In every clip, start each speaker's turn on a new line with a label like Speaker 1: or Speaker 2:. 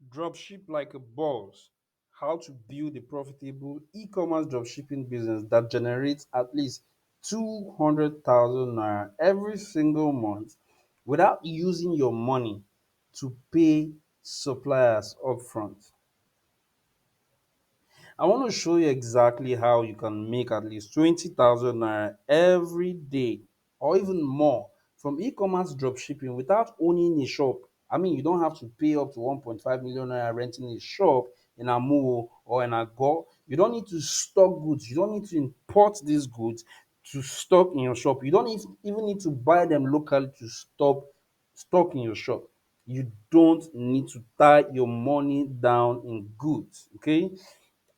Speaker 1: Dropship like a boss. How to build a profitable e-commerce dropshipping business that generates at least 200,000 naira every single month without using your money to pay suppliers upfront. I want to show you exactly how you can make at least 20,000 naira every day or even more from e-commerce dropshipping without owning a shop. I mean, you don't have to pay up to 1.5 million naira renting a shop in Amuwo or in Agor. You don't need to stock goods. You don't need to import these goods to stock in your shop. You don't even need to buy them locally to stock in your shop. You don't need to tie your money down in goods. Okay,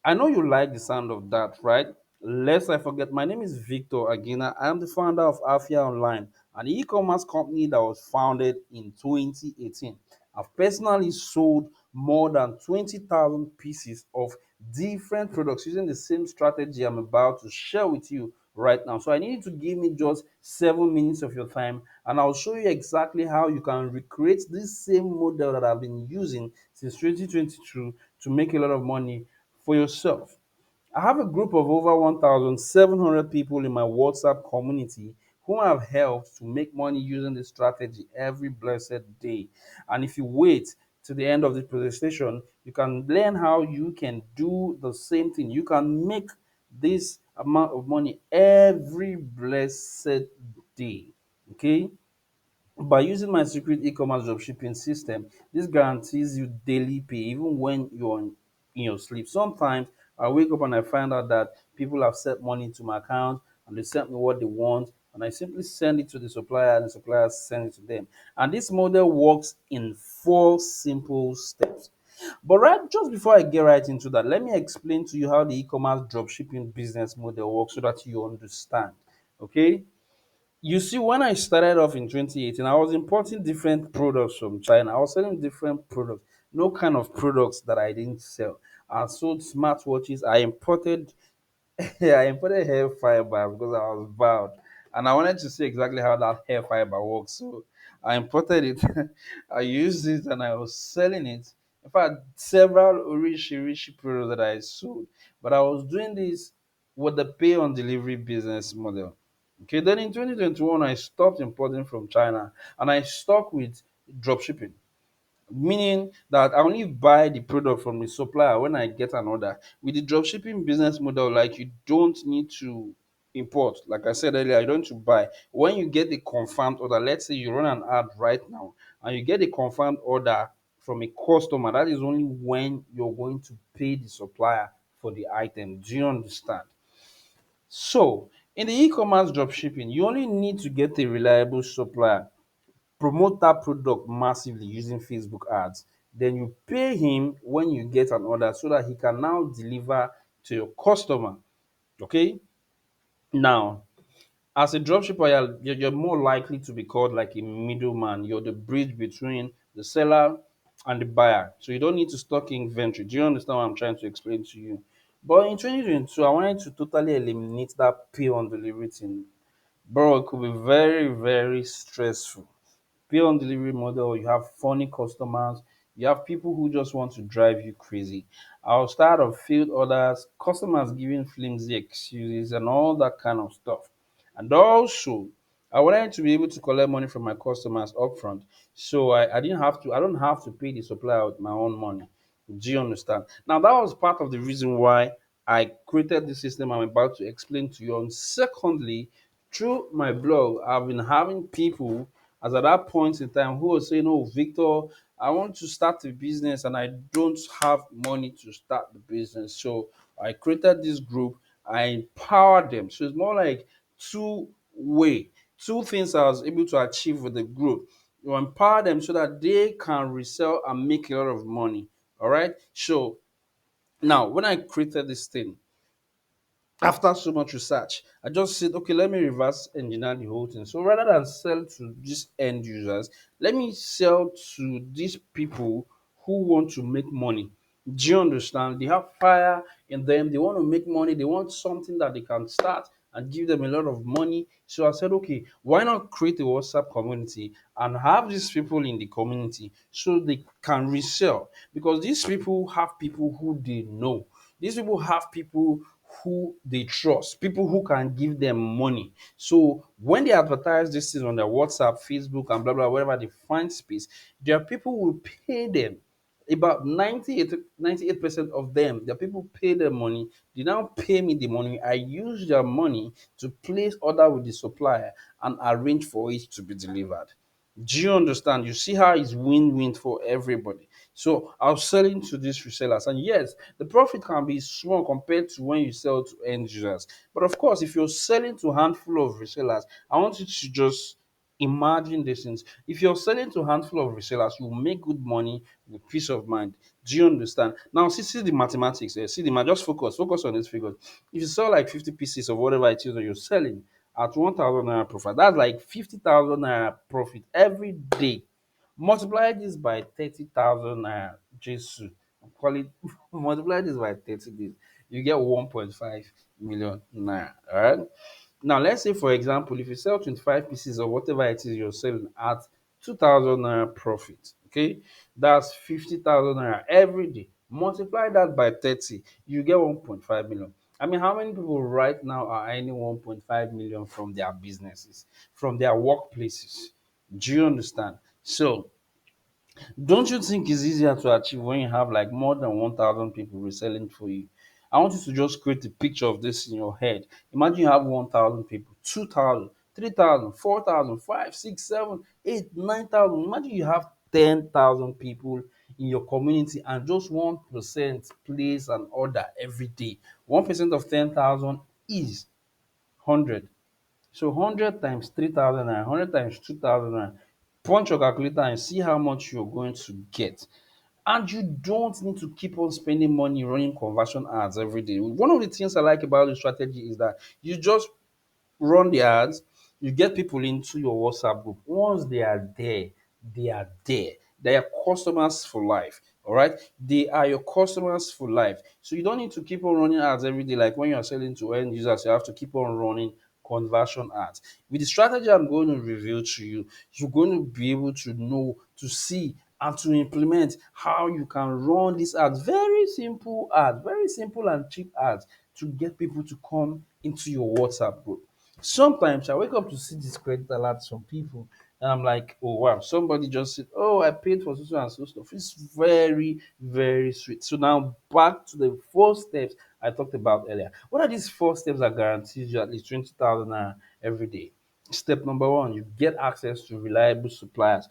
Speaker 1: I know you like the sound of that, right? Lest I forget, my name is Victor Agina. I am the founder of Afia Online, an e-commerce company that was founded in 2018. I've personally sold more than 20,000 pieces of different products using the same strategy I'm about to share with you right now. So I need you to give me just 7 minutes of your time, and I'll show you exactly how you can recreate this same model that I've been using since 2022 to make a lot of money for yourself. I have a group of over 1,700 people in my WhatsApp community whom I've helped to make money using this strategy every blessed day. And if you wait to the end of the presentation, you can learn how you can do the same thing. You can make this amount of money every blessed day. Okay? By using my secret e-commerce dropshipping system, this guarantees you daily pay even when you're in your sleep. Sometimes I wake up and I find out that people have sent money to my account and they sent me what they want, and I simply send it to the supplier and the supplier send it to them. And this model works in four simple steps. But just before I get right into that, let me explain to you how the e-commerce dropshipping business model works so that you understand. Okay? You see, when I started off in 2018, I was importing different products from China. I was selling different products, no kind of products that I didn't sell. I sold smartwatches. I imported yeah, I imported hair fiber because I was vowed, and I wanted to see exactly how that hair fiber works. So I imported it, I used it, and I was selling it. In fact, several Rishi products that I sold, but I was doing this with the pay on delivery business model. Okay, then in 2021, I stopped importing from China and I stuck with dropshipping, meaning that I only buy the product from the supplier when I get an order. With the dropshipping business model, like you don't need to import. Like I said earlier, you don't need to buy. When you get a confirmed order, let's say you run an ad right now and you get a confirmed order from a customer, that is only when you're going to pay the supplier for the item. Do you understand? So, in the e-commerce dropshipping, you only need to get a reliable supplier, promote that product massively using Facebook ads. Then you pay him when you get an order so that he can now deliver to your customer. Okay? Now, as a dropshipper, you're more likely to be called like a middleman. You're the bridge between the seller and the buyer. So you don't need to stock inventory. Do you understand what I'm trying to explain to you? But in 2022, I wanted to totally eliminate that pay on delivery thing. Bro, it could be very, very stressful. Pay on delivery model, you have funny customers, you have people who just want to drive you crazy. I'll start of field orders, customers giving flimsy excuses, and all that kind of stuff. And also, I wanted to be able to collect money from my customers upfront. So I don't have to pay the supplier with my own money. Do you understand? Now that was part of the reason why I created the system I'm about to explain to you. And secondly, through my blog, I've been having people as at that point in time who were saying, "Oh, Victor, I want to start a business and I don't have money to start the business." So I created this group, I empowered them. So it's more like two-way, two things I was able to achieve with the group. You empower them so that they can resell and make a lot of money. All right. So now, when I created this thing, after so much research, I just said, okay, let me reverse engineer the whole thing. So rather than sell to these end users, let me sell to these people who want to make money. Do you understand? They have fire in them, they want to make money, they want something that they can start and give them a lot of money. So I said, okay, why not create a WhatsApp community and have these people in the community so they can resell? Because these people have people who they know. These people have people who they trust, people who can give them money. So when they advertise this thing on their WhatsApp, Facebook, and blah blah, wherever they find space, their people will pay them. About 98% of them, the people pay their money. They now pay me the money. I use their money to place order with the supplier and arrange for it to be delivered. Do you understand? You see how it's win-win for everybody. So I was selling to these resellers, and yes, the profit can be small compared to when you sell to end users. But of course, if you're selling to a handful of resellers, I want you to just imagine these things. If you're selling to a handful of resellers, you will make good money with peace of mind. Do you understand? Now, see the mathematics. See the math. Just focus on these figures. If you sell like 50 pieces of whatever it is that you're selling at 1,000 naira profit, that's like 50,000 naira profit every day. Multiply this by 30,000 naira. Jesus, call it. Multiply this by 30 days. You get 1.5 million naira. All right. Now, let's say, for example, if you sell 25 pieces of whatever it is you're selling at 2,000 naira profit, okay, that's 50,000 naira every day. Multiply that by 30, you get 1.5 million. I mean, how many people right now are earning 1.5 million from their businesses, from their workplaces? Do you understand? So, don't you think it's easier to achieve when you have like more than 1,000 people reselling for you? I want you to just create a picture of this in your head. Imagine you have 1,000 people, 2,000, 3,000, 4,000, 5, 6, 7, 8, 9,000. Imagine you have 10,000 people in your community and just 1% place an order every day. 1% of 10,000 is 100. So 100 times 3,000 and 100 times 2,000 and punch your calculator and see how much you're going to get. And you don't need to keep on spending money running conversion ads every day. One of the things I like about the strategy is that you just run the ads, you get people into your WhatsApp group. Once they are there, they are there. They are customers for life. All right. They are your customers for life. So you don't need to keep on running ads every day. Like when you're selling to end users, you have to keep on running conversion ads. With the strategy I'm going to reveal to you, you're going to be able to know, to see, and to implement how you can run these ads. Very simple ads, very simple and cheap ads to get people to come into your WhatsApp group. Sometimes I wake up to see this credit alert from people, and I'm like, oh wow, somebody just said, oh, I paid for so and so stuff. It's very, very sweet. So now back to the 4 steps I talked about earlier. What are these 4 steps that guarantees you at least 20,000 naira every day? Step number one, you get access to reliable suppliers.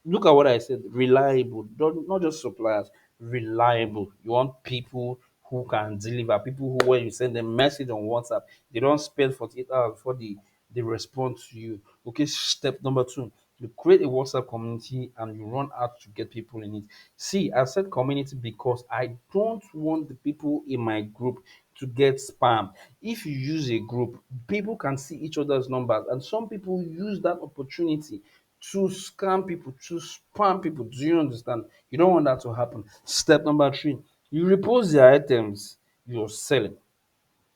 Speaker 1: Look at what I said, reliable, not just suppliers, reliable. You want people who can deliver, people who, when you send them message on WhatsApp, they don't spend 48 hours before they respond to you. Okay, step number two, you create a WhatsApp community and you run out to get people in it. See, I said community because I don't want the people in my group to get spam. If you use a group, people can see each other's numbers, and some people use that opportunity to scam people, to spam people. Do you understand? You don't want that to happen. Step number three, you repost the items you're selling.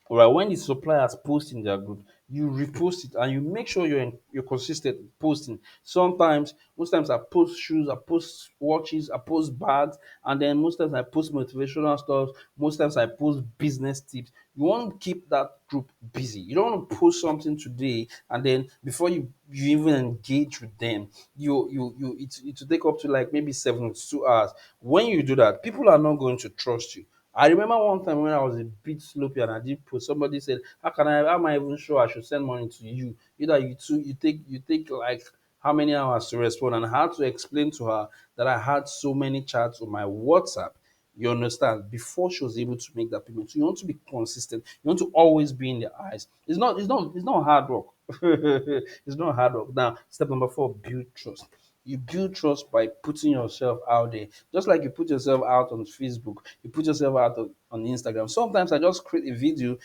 Speaker 1: All right, when the suppliers post in their group, you repost it and you make sure you're consistent posting. Sometimes, most times I post shoes, I post watches, I post bags, and then most times I post motivational stuff. Most times I post business tips. You want to keep that group busy. You don't want to post something today and then before you even engage with them, it will take up to like maybe 72 hours. When you do that, people are not going to trust you. I remember one time when I was a bit sloppy and I did post, somebody said, how am I even sure I should send money to you? Either you take like how many hours to respond, and I had to explain to her that I had so many chats on my WhatsApp. You understand? Before she was able to make that payment. So you want to be consistent. You want to always be in their eyes. It's not hard work. It's not hard work. Now, step number four, build trust. You build trust by putting yourself out there. Just like you put yourself out on Facebook, you put yourself out on Instagram. Sometimes I just create a video,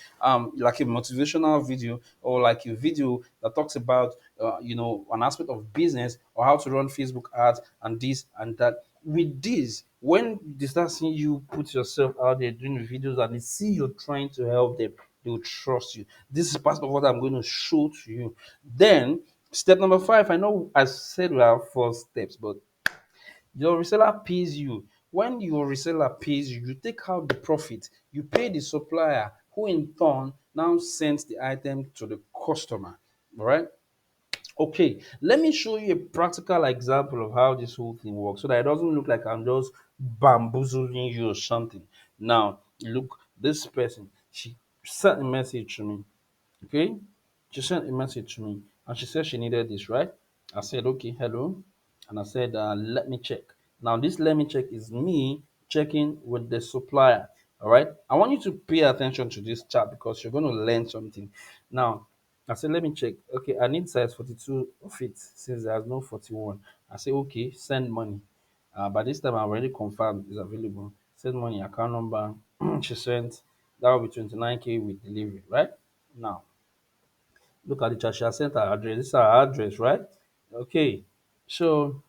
Speaker 1: like a motivational video or like a video that talks about, an aspect of business or how to run Facebook ads and this and that. With this, when they start seeing you put yourself out there doing videos and they see you're trying to help them, they will trust you. This is part of what I'm going to show to you. Then step number five, I know I said we have four steps, but your reseller pays you. When your reseller pays you, you take out the profit, you pay the supplier, who in turn now sends the item to the customer. All right. Okay, let me show you a practical example of how this whole thing works so that it doesn't look like I'm just bamboozling you or something. Now, look, this person, she sent a message to me. Okay, she sent a message to me and she said she needed this, right? I said, okay, hello. And I said, let me check. Now, this let me check is me checking with the supplier. All right. I want you to pay attention to this chat because you're going to learn something. Now, I said, let me check. Okay, I need size 42 of it since there's no 41. I say, okay, send money. By this time, I already confirmed it's available. Send money, account number. She sent, that will be 29K with delivery, right? Now, look at the chat. She has sent her address. This is her address, right? Okay. So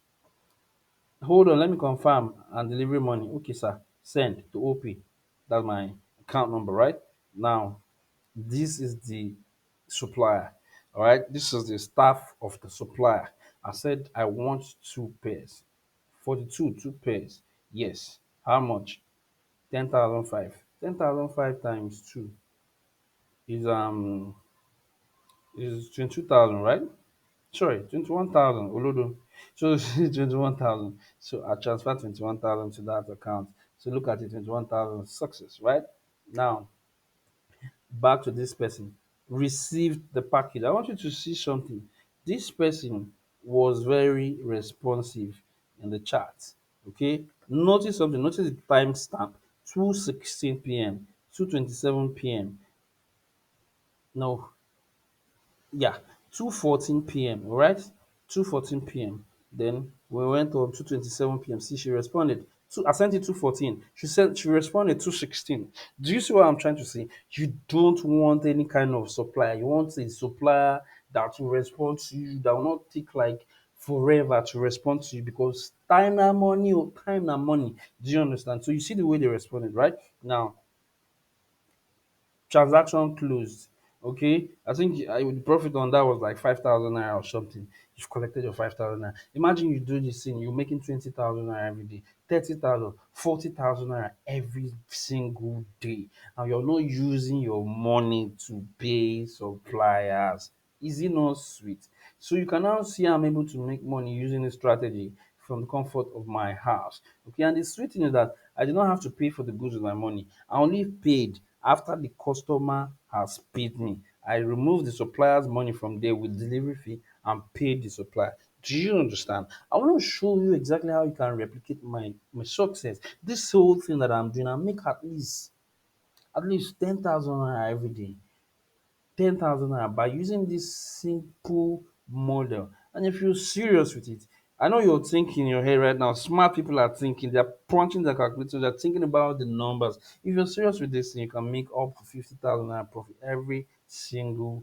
Speaker 1: hold on, let me confirm and delivery money. Okay, sir. Send to OP. That's my account number, right? Now, this is the supplier. All right. This is the staff of the supplier. I said I want two pairs. 42, two pairs. Yes. How much? 10,005. 10,005 times two is is 22,000, right? Sorry, 21,000. Olodo. So 21,000. So I transfer 21,000 to that account. So look at it, 21,000 success, right? Now back to this person. Received the package. I want you to see something. This person was very responsive in the chat. Okay. Notice something. Notice the timestamp. 2:16 p.m. 2:27 p.m. No, yeah, 2:14 p.m. All right, 2:14 p.m. Then we went on 2:27 p.m. See, she responded. I sent it 2:14. She responded 2:16. Do you see what I'm trying to say? You don't want any kind of supplier. You want a supplier that will respond to you, that will not take like forever to respond to you because time and money or time and money. Do you understand? So you see the way they responded, right? Now transaction closed. Okay, I think the profit on that was like 5,000 naira or something. You've collected your 5,000 naira. Imagine you do this thing, you're making 20,000 naira every day, 30,000, 40,000 naira every single day, and you're not using your money to pay suppliers. Is it not sweet? So you can now see I'm able to make money using this strategy from the comfort of my house. Okay, and the sweet thing is that I did not have to pay for the goods with my money. I only paid after the customer has paid me. I removed the supplier's money from there with delivery fee and paid the supplier. Do you understand? I want to show you exactly how you can replicate my success. This whole thing that I'm doing, I make at least 10,000 naira every day. 10,000 naira by using this simple model. And if you're serious with it, I know you're thinking in your head right now, smart people are thinking, they're punching their calculators, they're thinking about the numbers. If you're serious with this thing, you can make up to 50,000 naira profit every single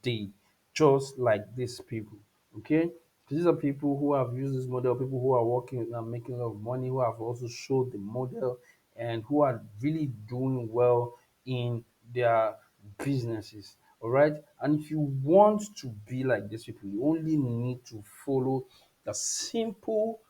Speaker 1: day, just like these people. Okay? These are people who have used this model, people who are working and making a lot of money, who have also showed the model and who are really doing well in their businesses. All right. And if you want to be like these people, you only need to follow the simple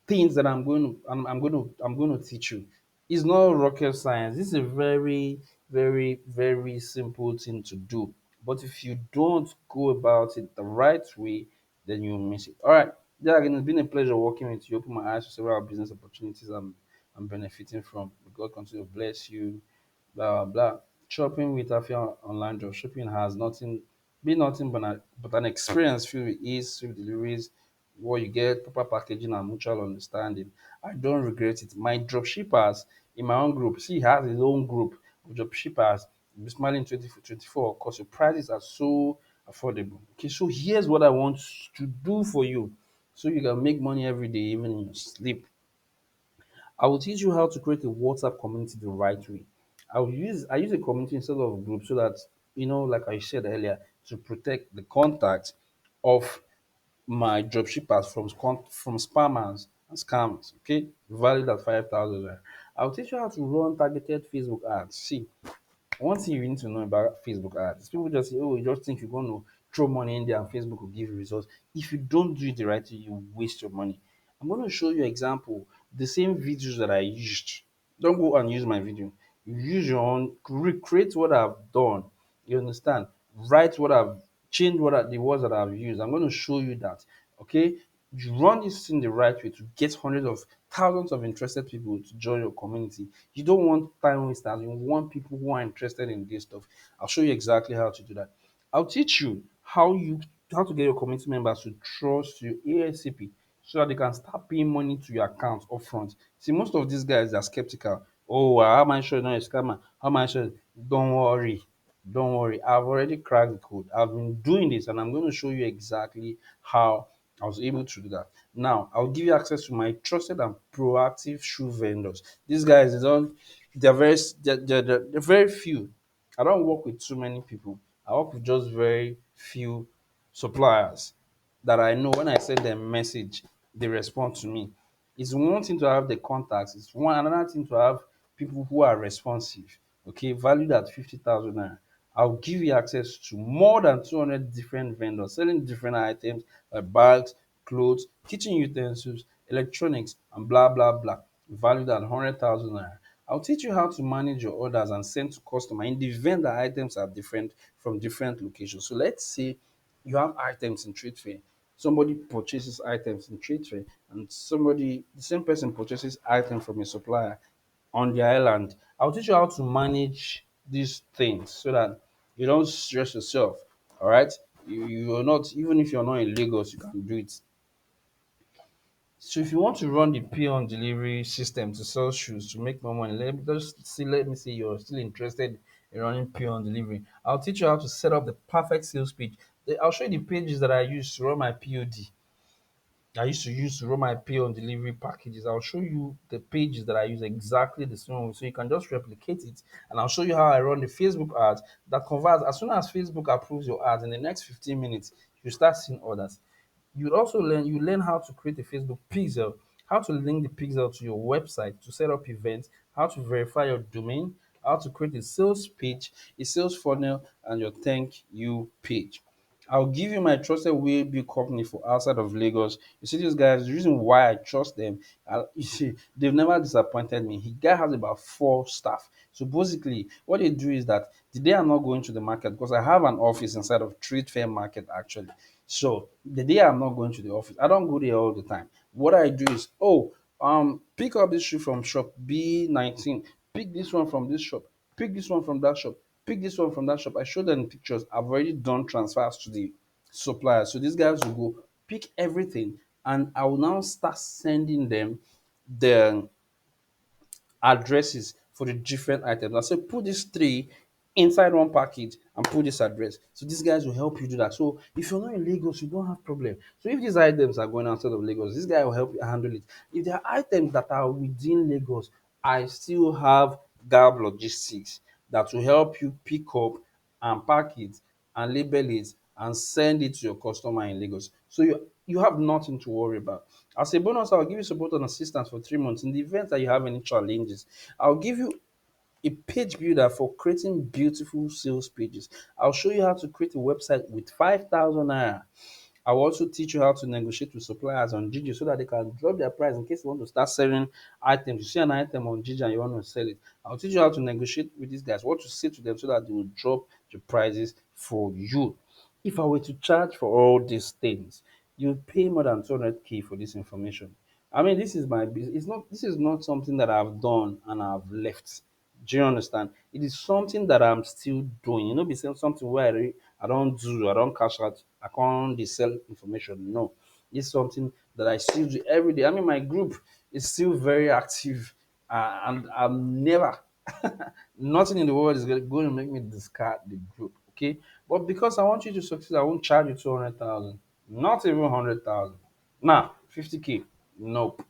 Speaker 1: things that I'm going to teach you. It's not rocket science. This is a very, very, very simple thing to do. But if you don't go about it the right way, then you'll miss it. All right. Yeah, again, it's been a pleasure working with you. Open my eyes to several business opportunities I'm benefiting from. May God continue to bless you. Blah blah blah. Shopping with Afia online drop shipping has nothing but an experience filled with ease, swift deliveries, what you get, proper packaging and mutual understanding. I don't regret it. My drop shippers in my own group, see, he has his own group of drop shippers. Smiling 2024 because your prices are so affordable. Okay, so here's what I want to do for you so you can make money every day, even in your sleep. I will teach you how to create a WhatsApp community the right way. I use a community instead of a group so that like I said earlier, to protect the contact of my dropshippers from spammers and scammers. Okay, valued at 5,000. I'll teach you how to run targeted Facebook ads. See, One thing you need to know about Facebook ads, people just say, oh, you just think you're going to throw money in there and Facebook will give you results. If you don't do it the right way, you waste your money. I'm going to show you an example. The same videos that I used. Don't go and use my video. You use your own, recreate what I've done. You understand? Write what I've changed, the words that I've used. I'm going to show you that. Okay? You run this thing the right way to get hundreds of thousands of interested people to join your community. You don't want time wasters. You want people who are interested in this stuff. I'll show you exactly how to do that. I'll teach you how to get your community members to trust you ASAP so that they can start paying money to your account upfront. See, most of these guys are skeptical. Oh, how am I sure you're not a scammer? How am I sure? Don't worry. Don't worry. I've already cracked the code. I've been doing this and I'm going to show you exactly how I was able to do that. Now, I'll give you access to my trusted and proactive shoe vendors. These guys, they're very few. I don't work with too many people. I work with just very few suppliers that I know when I send them a message, they respond to me. It's one thing to have the contacts, it's one another thing to have people who are responsive. Okay, valued at 50,000 naira. I'll give you access to more than 200 different vendors selling different items like bags, clothes, kitchen utensils, electronics, and blah blah blah, valued at 100,000 naira. I'll teach you how to manage your orders and send to customer in the event that items are different from different locations. So let's say you have items in trade fair. Somebody purchases items in trade fair, and the same person purchases items from a supplier on the island. I'll teach you how to manage these things so that you don't stress yourself. All right, you're not, even if you're not in Lagos, you can do it. So if you want to run the pay on delivery system to sell shoes to make more money, let me see you're still interested in running pay on delivery. I'll teach you how to set up the perfect sales page. I'll show you the pages that I use to run my POD. I used to use to run my pay on delivery packages. I'll show you the pages that I use exactly the same way. So you can just replicate it. And I'll show you how I run the Facebook ads that converts. As soon as Facebook approves your ads in the next 15 minutes, you start seeing orders. You learn how to create a Facebook pixel, how to link the pixel to your website to set up events, how to verify your domain, how to create a sales page, a sales funnel, and your thank you page. I'll give you my trusted way big company for outside of Lagos. You see, these guys, the reason why I trust them, you see, they've never disappointed me. He guy has about 4 staff. So basically, what they do is that the day I'm not going to the market, because I have an office inside of Trade Fair Market actually. So the day I'm not going to the office, I don't go there all the time. What I do is, pick up this shoe from shop B19, pick this one from this shop, pick this one from that shop, pick this one from that shop. I show them pictures. I've already done transfers to the supplier. So these guys will go pick everything and I will now start sending them the addresses for the different items. I say put these three inside one package and put this address. So these guys will help you do that. So if you're not in Lagos, you don't have problem. So if these items are going outside of Lagos, this guy will help you handle it. If there are items that are within Lagos, I still have Gab Logistics that will help you pick up and pack it and label it and send it to your customer in Lagos. So you have nothing to worry about. As a bonus, I'll give you support and assistance for 3 months. In the event that you have any challenges, I'll give you a page builder for creating beautiful sales pages. I'll show you how to create a website with 5,000 naira. I will also teach you how to negotiate with suppliers on Gigi so that they can drop their price in case you want to start selling items. You see an item on Gigi and you want to sell it. I'll teach you how to negotiate with these guys, what to say to them so that they will drop the prices for you. If I were to charge for all these things, you'd pay more than 200K for this information. I mean, this is my business. This is not something that I've done and I've left. Do you understand? It is something that I'm still doing. You know, be saying something where I don't do, I don't cash out, I can't dey sell information. No. It's something that I still do every day. I mean, my group is still very active, and I'm never, nothing in the world is going to make me discard the group. Okay. But because I want you to succeed, I won't charge you 200,000, not even 100,000. Now, 50K. Nope.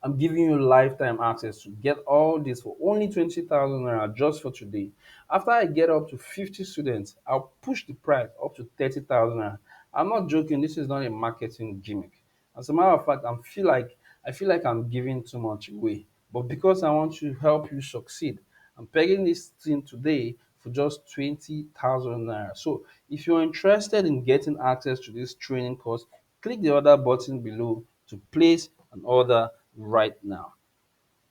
Speaker 1: I'm giving you lifetime access to get all this for only 20,000 naira just for today. After I get up to 50 students, I'll push the price up to 30,000 naira. I'm not joking, this is not a marketing gimmick. As a matter of fact, I feel like I'm giving too much away. But because I want to help you succeed, I'm pegging this thing today for just 20,000 naira. So if you're interested in getting access to this training course, click the order button below to place an order right now.